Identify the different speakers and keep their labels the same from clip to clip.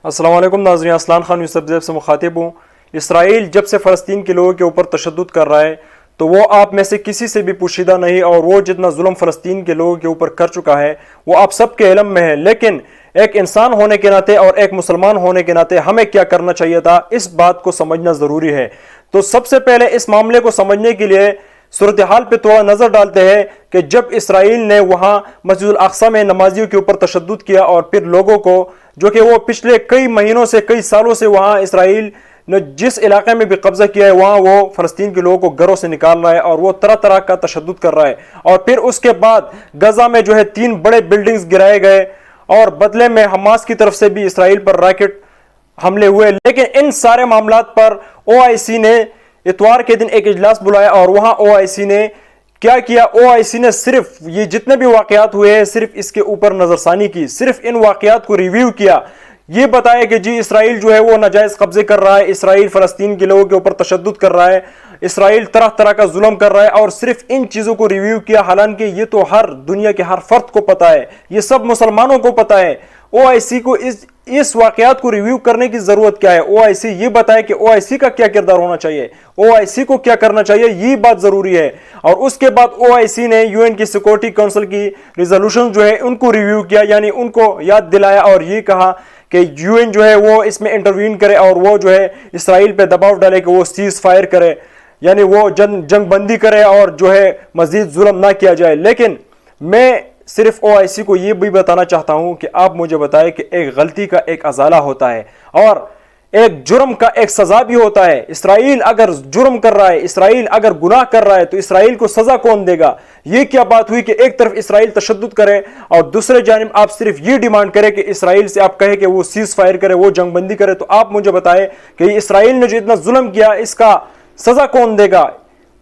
Speaker 1: السلام علیکم ناظرین، اسلان خان یوسف زیب سے مخاطب ہوں۔ اسرائیل جب سے فلسطین کے لوگوں کے اوپر تشدد کر رہا ہے تو وہ آپ میں سے کسی سے بھی پوشیدہ نہیں، اور وہ جتنا ظلم فلسطین کے لوگوں کے اوپر کر چکا ہے وہ آپ سب کے علم میں ہے۔ لیکن ایک انسان ہونے کے ناطے اور ایک مسلمان ہونے کے ناطے ہمیں کیا کرنا چاہیے تھا، اس بات کو سمجھنا ضروری ہے۔ تو سب سے پہلے اس معاملے کو سمجھنے کے لیے صورتحال پہ تھوڑا نظر ڈالتے ہیں کہ جب اسرائیل نے وہاں مسجد الاقصی میں نمازیوں کے اوپر تشدد کیا، اور پھر لوگوں کو جو کہ وہ پچھلے کئی مہینوں سے کئی سالوں سے وہاں اسرائیل نے جس علاقے میں بھی قبضہ کیا ہے وہاں وہ فلسطین کے لوگوں کو گھروں سے نکال رہا ہے اور وہ طرح طرح کا تشدد کر رہا ہے، اور پھر اس کے بعد غزہ میں جو ہے 3 بڑے بلڈنگز گرائے گئے، اور بدلے میں حماس کی طرف سے بھی اسرائیل پر راکٹ حملے ہوئے۔ لیکن ان سارے معاملات پر OIC نے اتوار کے دن ایک اجلاس بلایا، اور وہاں OIC نے کیا کیا؟ OIC نے صرف یہ جتنے بھی واقعات ہوئے ہیں صرف اس کے اوپر نظر ثانی کی، صرف ان واقعات کو ریویو کیا، یہ بتایا کہ جی اسرائیل جو ہے وہ ناجائز قبضے کر رہا ہے، اسرائیل فلسطین کے لوگوں کے اوپر تشدد کر رہا ہے، اسرائیل طرح طرح کا ظلم کر رہا ہے، اور صرف ان چیزوں کو ریویو کیا۔ حالانکہ یہ تو ہر دنیا کے ہر فرد کو پتا ہے، یہ سب مسلمانوں کو پتا ہے۔ OIC کو اس واقعات کو ریویو کرنے کی ضرورت کیا ہے؟ OIC یہ بتائے کہ OIC کا کیا کردار ہونا چاہیے، OIC کو کیا کرنا چاہیے، یہ بات ضروری ہے۔ اور اس کے بعد OIC نے UN کی سیکورٹی کونسل کی ریزولوشن جو ہے ان کو ریویو کیا، یعنی ان کو یاد دلایا اور یہ کہا کہ UN جو ہے وہ اس میں انٹروین کرے، اور وہ جو ہے اسرائیل پہ دباؤ ڈالے کہ وہ سیز فائر کرے، یعنی وہ جنگ بندی کرے اور جو ہے مزید ظلم نہ کیا جائے۔ لیکن میں صرف OIC کو یہ بھی بتانا چاہتا ہوں کہ آپ مجھے بتائیں کہ ایک غلطی کا ایک ازالہ ہوتا ہے، اور ایک جرم کا ایک سزا بھی ہوتا ہے۔ اسرائیل اگر جرم کر رہا ہے، اسرائیل اگر گناہ کر رہا ہے تو اسرائیل کو سزا کون دے گا؟ یہ کیا بات ہوئی کہ ایک طرف اسرائیل تشدد کرے اور دوسرے جانب آپ صرف یہ ڈیمانڈ کرے کہ اسرائیل سے آپ کہے کہ وہ سیز فائر کرے، وہ جنگ بندی کرے؟ تو آپ مجھے بتائیں کہ اسرائیل نے جو اتنا ظلم کیا اس کا سزا کون دے گا؟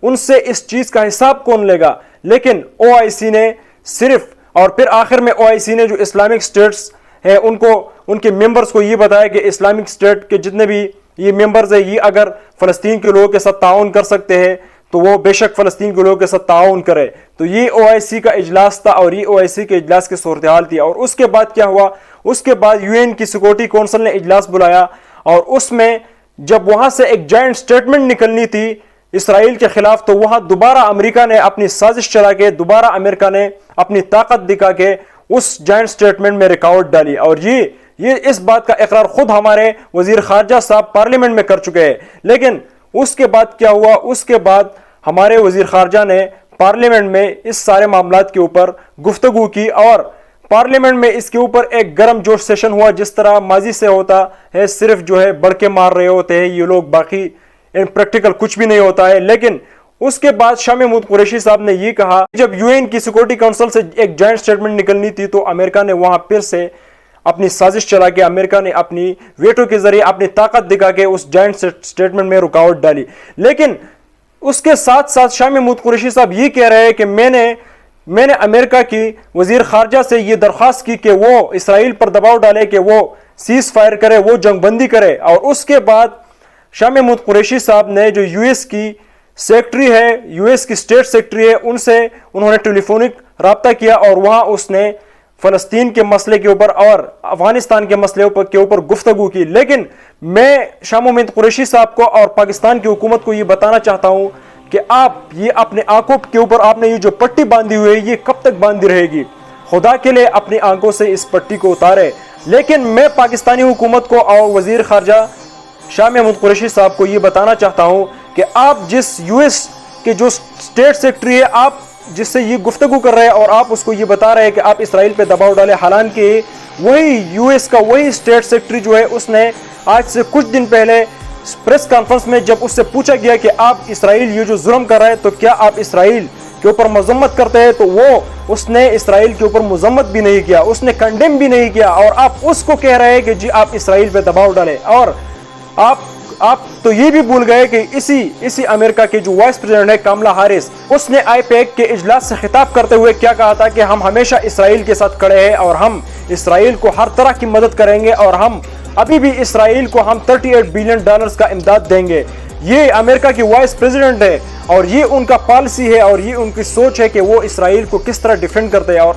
Speaker 1: ان سے اس چیز کا حساب کون لے گا؟ لیکن OIC نے صرف، اور پھر آخر میں OIC نے جو اسلامک سٹیٹس ہے ان کو، ان کے ممبرز کو یہ بتایا کہ اسلامک سٹیٹ کے جتنے بھی یہ ممبرز ہیں یہ اگر فلسطین کے لوگوں کے ساتھ تعاون کر سکتے ہیں تو وہ بے شک فلسطین کے لوگوں کے ساتھ تعاون کرے۔ تو یہ OIC کا اجلاس تھا، اور یہ OIC کے اجلاس کی صورتحال تھی۔ اور اس کے بعد کیا ہوا؟ اس کے بعد UN کی سیکورٹی کونسل نے اجلاس بلایا، اور اس میں جب وہاں سے ایک جائنٹ سٹیٹمنٹ نکلنی تھی اسرائیل کے خلاف، تو وہاں دوبارہ امریکہ نے اپنی سازش چلا کے، دوبارہ امریکہ نے اپنی طاقت دکھا کے اس جائنٹ سٹیٹمنٹ میں رکاوٹ ڈالی، اور یہ اس بات کا اقرار خود ہمارے وزیر خارجہ صاحب پارلیمنٹ میں کر چکے ہیں۔ لیکن اس کے بعد کیا ہوا؟ اس کے بعد ہمارے وزیر خارجہ نے پارلیمنٹ میں اس سارے معاملات کے اوپر گفتگو کی، اور پارلیمنٹ میں اس کے اوپر ایک گرم جوش سیشن ہوا، جس طرح ماضی سے ہوتا ہے، صرف جو ہے بڑھ کے مار رہے ہوتے ہیں یہ لوگ، باقی پریکٹیکل کچھ بھی نہیں ہوتا ہے۔ لیکن اس کے بعد شاہ محمود قریشی صاحب نے یہ کہا، جب UN کی سیکورٹی کونسل سے ایک جائنٹ سٹیٹمنٹ نکلنی تھی تو امریکہ نے وہاں پھر سے اپنی سازش چلا کے، امریکہ نے اپنی ویٹو کے ذریعے اپنی طاقت دکھا کے اس جائنٹ سٹیٹمنٹ میں رکاوٹ ڈالی۔ لیکن اس کے ساتھ ساتھ شاہ محمود قریشی صاحب یہ کہہ رہے ہیں کہ میں نے امریکہ کی وزیر خارجہ سے یہ درخواست کی کہ وہ اسرائیل پر دباؤ ڈالے کہ وہ سیز فائر کرے، وہ جنگ بندی کرے۔ اور اس کے بعد شاہ محمود قریشی صاحب نے جو US کی سیکٹری ہے، US کی اسٹیٹ سیکٹری ہے، ان سے انہوں نے ٹیلی فونک رابطہ کیا، اور وہاں اس نے فلسطین کے مسئلے کے اوپر اور افغانستان کے مسئلے کے اوپر گفتگو کی۔ لیکن میں شاہ محمود قریشی صاحب کو اور پاکستان کی حکومت کو یہ بتانا چاہتا ہوں کہ آپ یہ اپنے آنکھوں کے اوپر آپ نے یہ جو پٹی باندھی ہوئی ہے یہ کب تک باندھی رہے گی؟ خدا کے لیے اپنی آنکھوں سے اس پٹی کو اتارے۔ لیکن میں پاکستانی حکومت کو اور وزیر خارجہ شاہ محمود قریشی صاحب کو یہ بتانا چاہتا ہوں کہ آپ جس US کے جو اسٹیٹ سیکٹری ہے، آپ جس سے یہ گفتگو کر رہے ہیں اور آپ اس کو یہ بتا رہے ہیں کہ آپ اسرائیل پہ دباؤ ڈالیں، حالانکہ وہی US کا وہی اسٹیٹ سیکٹری جو ہے اس نے آج سے کچھ دن پہلے پریس کانفرنس میں جب اس سے پوچھا گیا کہ آپ اسرائیل یہ جو ظلم کر رہے ہیں تو کیا آپ اسرائیل کے اوپر مذمت کرتے ہیں، تو اس نے اسرائیل کے اوپر مذمت بھی نہیں کیا، اس نے کنڈیم بھی نہیں کیا، اور آپ اس کو کہہ رہے ہیں کہ جی آپ اسرائیل پہ دباؤ ڈالیں۔ اور آپ تو یہ بھی بھول گئے کہ اسی امریکہ کے جو وائس پریزیڈنٹ ہے کاملا ہیرس، اس نے IPAC کے اجلاس سے خطاب کرتے ہوئے کیا کہا تھا کہ ہم ہمیشہ اسرائیل کے ساتھ کھڑے ہیں، اور ہم اسرائیل کو ہر طرح کی مدد کریں گے، اور ہم ابھی بھی اسرائیل کو ہم $38 بلین کا امداد دیں گے۔ یہ امریکہ کی وائس پریزیڈنٹ ہے، اور یہ ان کا پالیسی ہے، اور یہ ان کی سوچ ہے کہ وہ اسرائیل کو کس طرح ڈیفینڈ کرتے ہیں۔ اور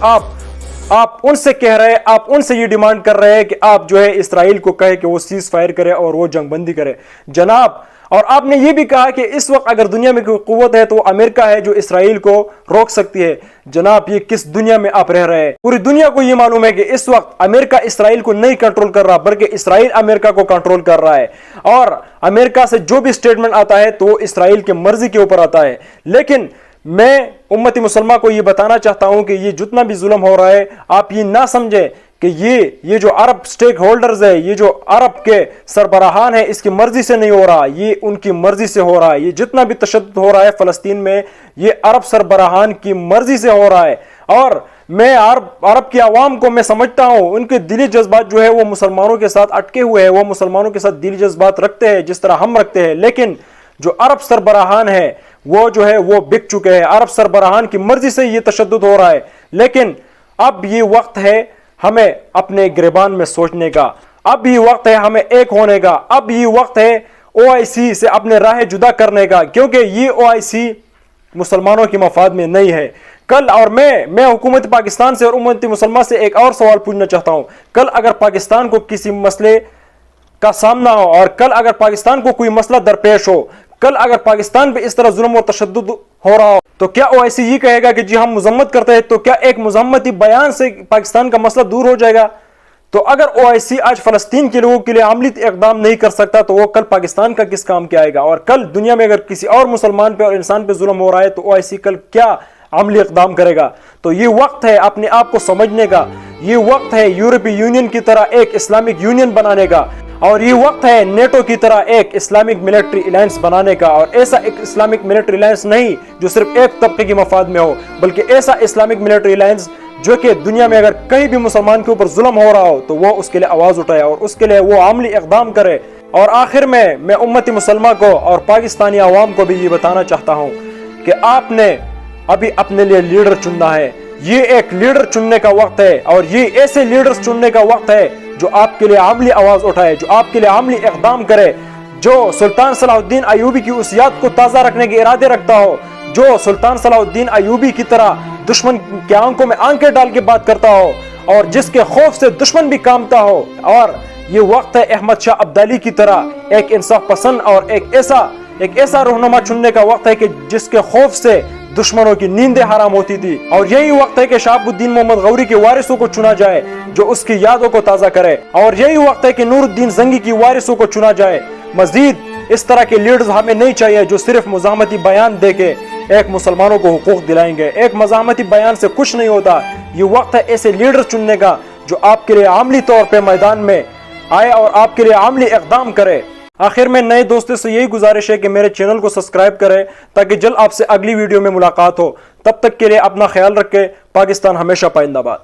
Speaker 1: آپ ان سے کہہ رہے ہیں, آپ ان سے یہ ڈیمانڈ کر رہے ہیں کہ آپ جو ہے اسرائیل کو کہے کہ وہ سیز فائر کرے اور وہ جنگ بندی کرے جناب. اور آپ نے یہ بھی کہا کہ اس وقت اگر دنیا میں کوئی قوت ہے تو وہ امریکہ ہے جو اسرائیل کو روک سکتی ہے. جناب یہ کس دنیا میں آپ رہ رہے ہیں؟ پوری دنیا کو یہ معلوم ہے کہ اس وقت امریکہ اسرائیل کو نہیں کنٹرول کر رہا بلکہ اسرائیل امریکہ کو کنٹرول کر رہا ہے, اور امریکہ سے جو بھی سٹیٹمنٹ آتا ہے تو وہ اسرائیل کی مرضی کے اوپر آتا ہے. لیکن میں امت مسلمہ کو یہ بتانا چاہتا ہوں کہ یہ جتنا بھی ظلم ہو رہا ہے آپ یہ نہ سمجھیں کہ یہ جو عرب سٹیک ہولڈرز ہے, یہ جو عرب کے سربراہان ہیں, اس کی مرضی سے نہیں ہو رہا, یہ ان کی مرضی سے ہو رہا ہے. یہ جتنا بھی تشدد ہو رہا ہے فلسطین میں یہ عرب سربراہان کی مرضی سے ہو رہا ہے. اور میں عرب کی عوام کو میں سمجھتا ہوں, ان کے دلی جذبات جو ہے وہ مسلمانوں کے ساتھ اٹکے ہوئے ہیں, وہ مسلمانوں کے ساتھ دلی جذبات رکھتے ہیں جس طرح ہم رکھتے ہیں. لیکن جو عرب سربراہان ہے وہ جو ہے وہ بک چکے ہیں, عرب سربراہان کی مرضی سے یہ تشدد ہو رہا ہے. لیکن اب یہ وقت ہے ہمیں اپنے گریبان میں سوچنے کا, اب یہ وقت ہے ہمیں ایک ہونے کا, اب یہ وقت ہے OIC سے اپنے راہ جدا کرنے کا, کیونکہ یہ OIC مسلمانوں کی مفاد میں نہیں ہے. کل اور میں حکومت پاکستان سے اور امت مسلمہ سے ایک اور سوال پوچھنا چاہتا ہوں. کل اگر پاکستان کو کسی مسئلے کا سامنا ہو, اور کل اگر پاکستان کو کوئی مسئلہ درپیش ہو, کل اگر پاکستان پہ اس طرح ظلم اور تشدد ہو رہا ہو, تو کیا OIC یہ کہے گا کہ جی ہم مذمت کرتے ہیں؟ تو کیا ایک مذمتی بیان سے پاکستان کا مسئلہ دور ہو جائے گا؟ تو اگر OIC آج فلسطین کے لوگوں کے لیے عملی اقدام نہیں کر سکتا تو وہ کل پاکستان کا کس کام کے آئے گا؟ اور کل دنیا میں اگر کسی اور مسلمان پہ اور انسان پہ ظلم ہو رہا ہے تو OIC کل کیا عملی اقدام کرے گا؟ تو یہ وقت ہے اپنے آپ کو سمجھنے کا, یہ وقت ہے یورپی یونین کی طرح ایک اسلامک یونین بنانے کا, اور یہ وقت ہے نیٹو کی طرح ایک اسلامک ملٹری الائنس بنانے کا. اور ایسا ایک اسلامک ملٹری الائنس نہیں جو صرف ایک طبقے کی مفاد میں ہو, بلکہ ایسا اسلامک ملٹری الائنس جو کہ دنیا میں اگر کہیں بھی مسلمان کے اوپر ظلم ہو رہا ہو تو وہ اس کے لیے آواز اٹھائے اور اس کے لیے وہ عملی اقدام کرے. اور آخر میں امت مسلمہ کو اور پاکستانی عوام کو بھی یہ بتانا چاہتا ہوں کہ آپ نے ابھی اپنے لیے لیڈر چننا ہے. یہ ایک لیڈر چننے کا وقت ہے, اور یہ ایسے لیڈرز چننے کا وقت ہے جو آپ کے لیے عملی آواز اٹھائے, جو آپ کے لیے عملی اقدام کرے, جو سلطان صلاح الدین ایوبی کی اس یاد کو تازہ رکھنے کے ارادے رکھتا ہو, جو سلطان صلاح الدین ایوبی کی طرح دشمن کے آنکھوں میں آنکھیں ڈال کے بات کرتا ہو, اور جس کے خوف سے دشمن بھی کامتا ہو. اور یہ وقت ہے احمد شاہ ابدالی کی طرح ایک انصاف پسند اور ایک ایسا رہنما چننے کا وقت ہے کہ جس کے خوف سے دشمنوں کی نیندیں حرام ہوتی تھی. اور یہی وقت ہے کہ شہاب الدین محمد غوری کے وارثوں کو چنا جائے جو اس کی یادوں کو تازہ کرے, اور یہی وقت ہے کہ نور الدین زنگی کی وارثوں کو چنا جائے. مزید اس طرح کے لیڈرز ہمیں نہیں چاہیے جو صرف مزاحمتی بیان دے کے ایک مسلمانوں کو حقوق دلائیں گے. ایک مزاحمتی بیان سے کچھ نہیں ہوتا. یہ وقت ہے ایسے لیڈر چننے کا جو آپ کے لیے عملی طور پہ میدان میں آئے اور آپ کے لیے عملی اقدام کرے. آخر میں نئے دوستوں سے یہی گزارش ہے کہ میرے چینل کو سبسکرائب کریں تاکہ جلد آپ سے اگلی ویڈیو میں ملاقات ہو. تب تک کے لیے اپنا خیال رکھیں. پاکستان ہمیشہ پائندہ باد.